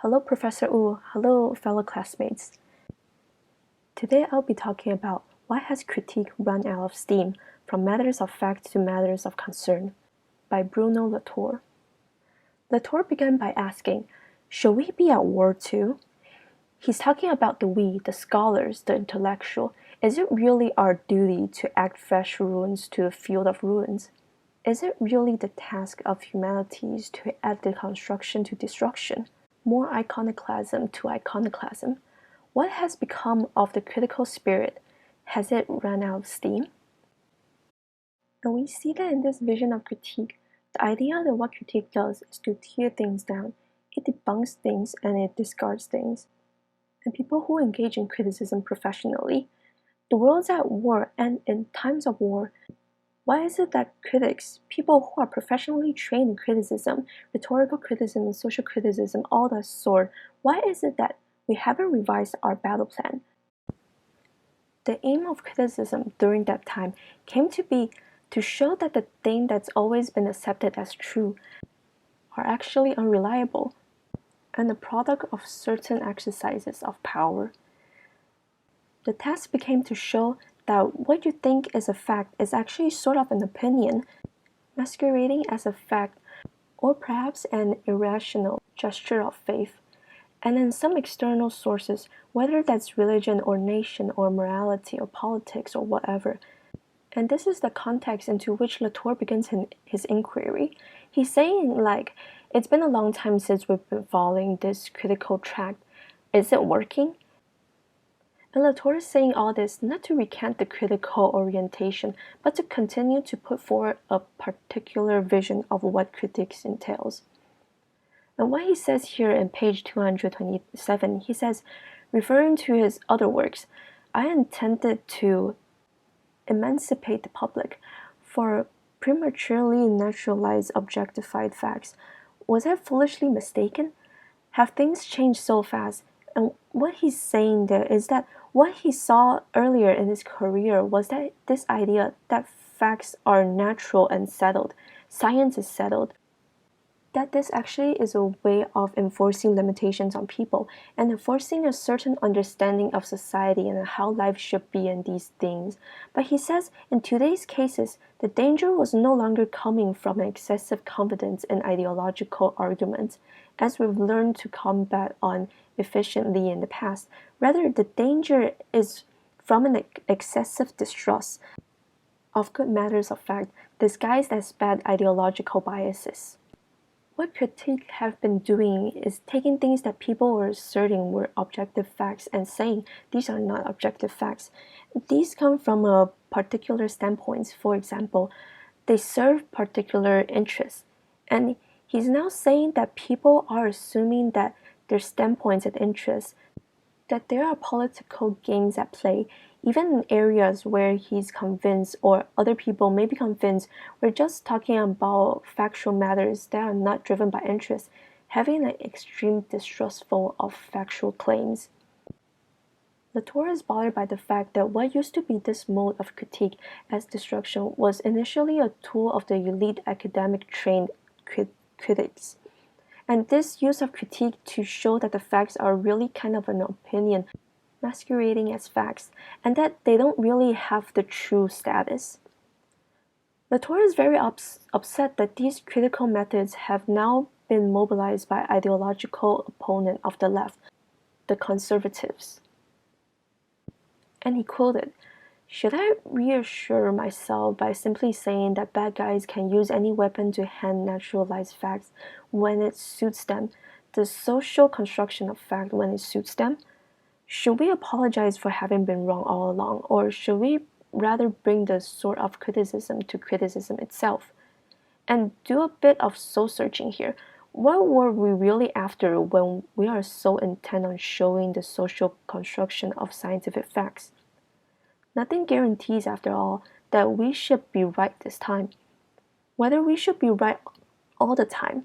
Hello, Professor Wu. Hello, fellow classmates. Today I'll be talking about why has critique run out of steam from matters of fact to matters of concern by Bruno Latour. Latour began by asking, should we be at war too? He's talking about the we, the scholars, the intellectual. Is it really our duty to act fresh ruins to a field of ruins? Is it really the task of humanities to add deconstruction to destruction? More iconoclasm to iconoclasm. What has become of the critical spirit? Has it run out of steam? And we see that in this vision of critique, the idea that what critique does is to tear things down. It debunks things and it discards things. And people who engage in criticism professionally, the world's at war, and in times of war, why is it that critics, people who are professionally trained in criticism, rhetorical criticism and social criticism, all that sort, why is it that we haven't revised our battle plan? The aim of criticism during that time came to be to show that the thing that's always been accepted as true are actually unreliable and the product of certain exercises of power. The task became to show that what you think is a fact is actually sort of an opinion, masquerading as a fact, or perhaps an irrational gesture of faith. And in some external sources, whether that's religion or nation or morality or politics or whatever. And this is the context into which Latour begins his inquiry. He's saying, it's been a long time since we've been following this critical track. Is it working? And Latour is saying all this not to recant the critical orientation, but to continue to put forward a particular vision of what critiques entails. And what he says here in page 227, he says, referring to his other works, I intended to emancipate the public for prematurely naturalized objectified facts. Was I foolishly mistaken? Have things changed so fast? And what he's saying there is that what he saw earlier in his career was that this idea that facts are natural and settled, science is settled, that this actually is a way of enforcing limitations on people and enforcing a certain understanding of society and how life should be in these things. But he says in today's cases, the danger was no longer coming from an excessive confidence in ideological arguments, as we've learned to combat on efficiently in the past. Rather, the danger is from an excessive distrust of good matters of fact disguised as bad ideological biases. What critique have been doing is taking things that people were asserting were objective facts and saying these are not objective facts. These come from a particular standpoints. For example, they serve particular interests. And he's now saying that people are assuming that their standpoints and interests, that there are political games at play, even in areas where he's convinced or other people may be convinced we're just talking about factual matters that are not driven by interest, having an extreme distrustful of factual claims. Latour is bothered by the fact that what used to be this mode of critique as destruction was initially a tool of the elite academic trained critics. And this use of critique to show that the facts are really kind of an opinion masquerading as facts, and that they don't really have the true status. Latour is very upset that these critical methods have now been mobilized by ideological opponent of the left, the conservatives. And he quoted, should I reassure myself by simply saying that bad guys can use any weapon to hand naturalized facts when it suits them, the social construction of fact when it suits them? Should we apologize for having been wrong all along, or should we rather bring the sort of criticism to criticism itself? And do a bit of soul-searching here. What were we really after when we are so intent on showing the social construction of scientific facts? Nothing guarantees, after all, that we should be right this time. Whether we should be right all the time,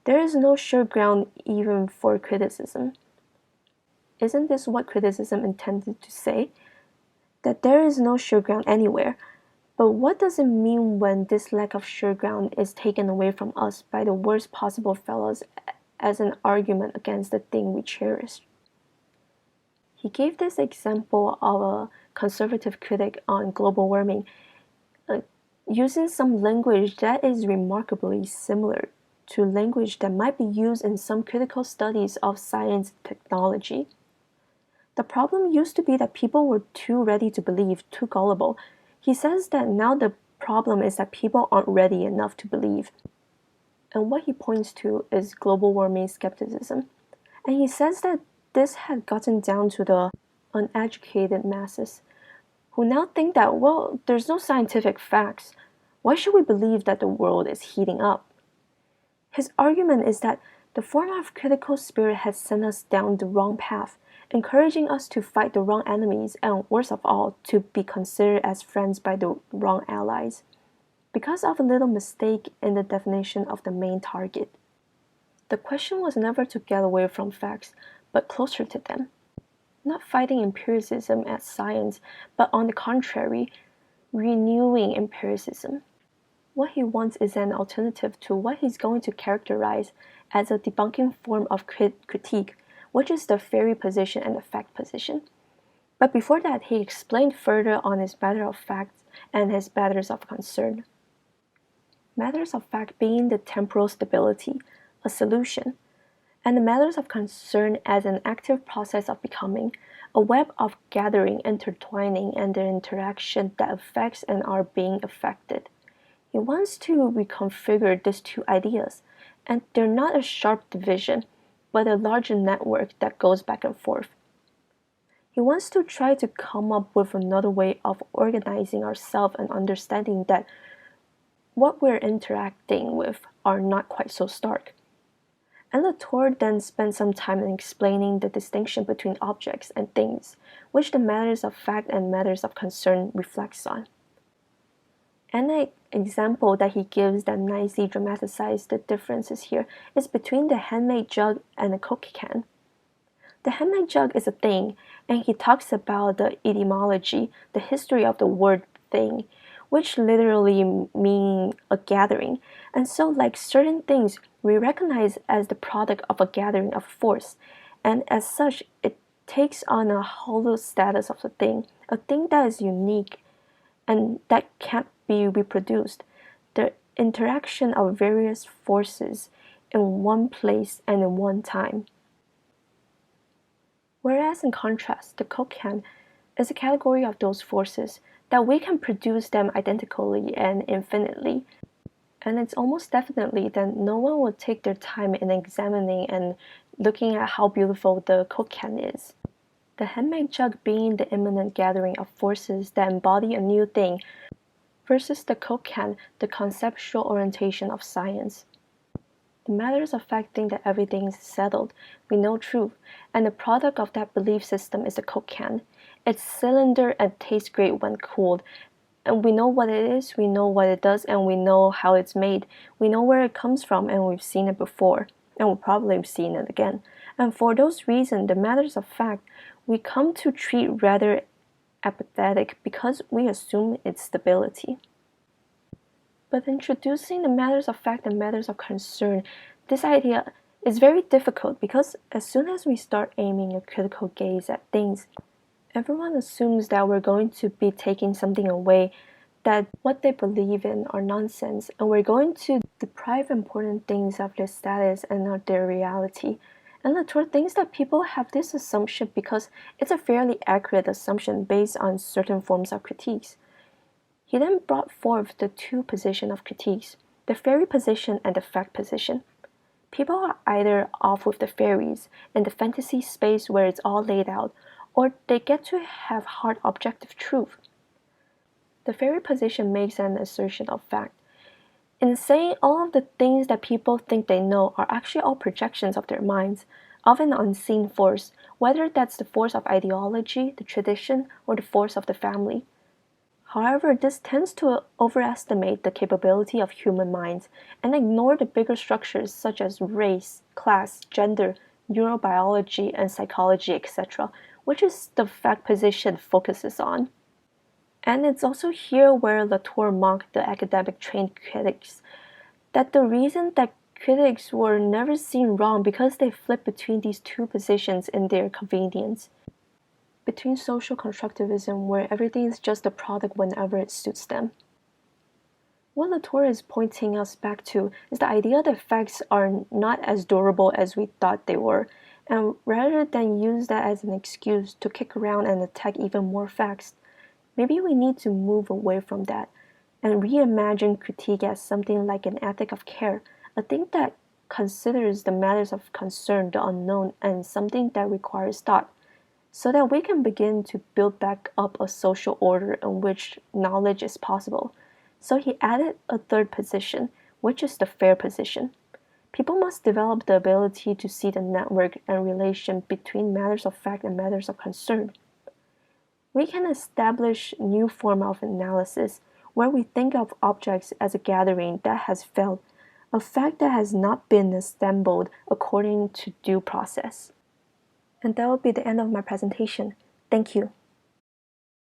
there is no sure ground even for criticism. Isn't this what criticism intended to say? That there is no sure ground anywhere. But what does it mean when this lack of sure ground is taken away from us by the worst possible fellows as an argument against the thing we cherish. He gave this example of a conservative critic on global warming, using some language that is remarkably similar to language that might be used in some critical studies of science and technology. The problem used to be that people were too ready to believe, too gullible. He says that now the problem is that people aren't ready enough to believe. And what he points to is global warming skepticism. And he says that this had gotten down to the uneducated masses, who now think that, well, there's no scientific facts. Why should we believe that the world is heating up? His argument is that the form of critical spirit has sent us down the wrong path, encouraging us to fight the wrong enemies and, worst of all, to be considered as friends by the wrong allies, because of a little mistake in the definition of the main target. The question was never to get away from facts, but closer to them. Not fighting empiricism as science, but on the contrary, renewing empiricism. What he wants is an alternative to what he's going to characterize as a debunking form of critique, which is the theory position and the fact position. But before that, he explained further on his matter of fact and his matters of concern. Matters of fact being the temporal stability, a solution, and the matters of concern as an active process of becoming, a web of gathering, intertwining, and the interaction that affects and are being affected. He wants to reconfigure these two ideas, and they're not a sharp division, but a larger network that goes back and forth. He wants to try to come up with another way of organizing ourselves and understanding that what we're interacting with are not quite so stark. And Latour then spent some time in explaining the distinction between objects and things, which the matters of fact and matters of concern reflects on. An example that he gives that nicely dramatizes the differences here is between the handmade jug and a Coke can. The handmade jug is a thing, and he talks about the etymology, the history of the word thing, which literally mean a gathering. And so, like certain things, we recognize as the product of a gathering of force, and as such, it takes on a hollow status of a thing that is unique and that can't be reproduced. The interaction of various forces in one place and in one time. Whereas in contrast, the Coke can is a category of those forces that we can produce them identically and infinitely. And it's almost definitely that no one will take their time in examining and looking at how beautiful the Coke can is. The handmade jug being the imminent gathering of forces that embody a new thing, versus the Coke can, the conceptual orientation of science. The matters of fact think that everything is settled, we know truth, and the product of that belief system is the Coke can. It's cylinder and tastes great when cooled, and we know what it is, we know what it does, and we know how it's made. We know where it comes from, and we've seen it before, and we'll probably have seen it again. And for those reasons, the matters of fact we come to treat rather apathetic because we assume its stability. But introducing the matters of fact and matters of concern, this idea is very difficult because as soon as we start aiming a critical gaze at things, everyone assumes that we're going to be taking something away, that what they believe in are nonsense, and we're going to deprive important things of their status and of their reality. And Latour thinks that people have this assumption because it's a fairly accurate assumption based on certain forms of critiques. He then brought forth the two positions of critiques, the theory position and the fact position. People are either off with the theories in the fantasy space where it's all laid out, or they get to have hard objective truth. The theory position makes an assertion of fact. In saying all of the things that people think they know are actually all projections of their minds, of an unseen force, whether that's the force of ideology, the tradition, or the force of the family. However, this tends to overestimate the capability of human minds and ignore the bigger structures such as race, class, gender, neurobiology, and psychology, etc., which is the fact position focuses on. And it's also here where Latour mocked the academic trained critics, that the reason that critics were never seen wrong because they flip between these two positions in their convenience. Between social constructivism, where everything is just a product whenever it suits them. What Latour is pointing us back to is the idea that facts are not as durable as we thought they were, and rather than use that as an excuse to kick around and attack even more facts, maybe we need to move away from that and reimagine critique as something like an ethic of care, a thing that considers the matters of concern, the unknown, and something that requires thought, so that we can begin to build back up a social order in which knowledge is possible. So he added a third position, which is the fair position. People must develop the ability to see the network and relation between matters of fact and matters of concern. We can establish new form of analysis where we think of objects as a gathering that has failed, a fact that has not been assembled according to due process. And that will be the end of my presentation. Thank you.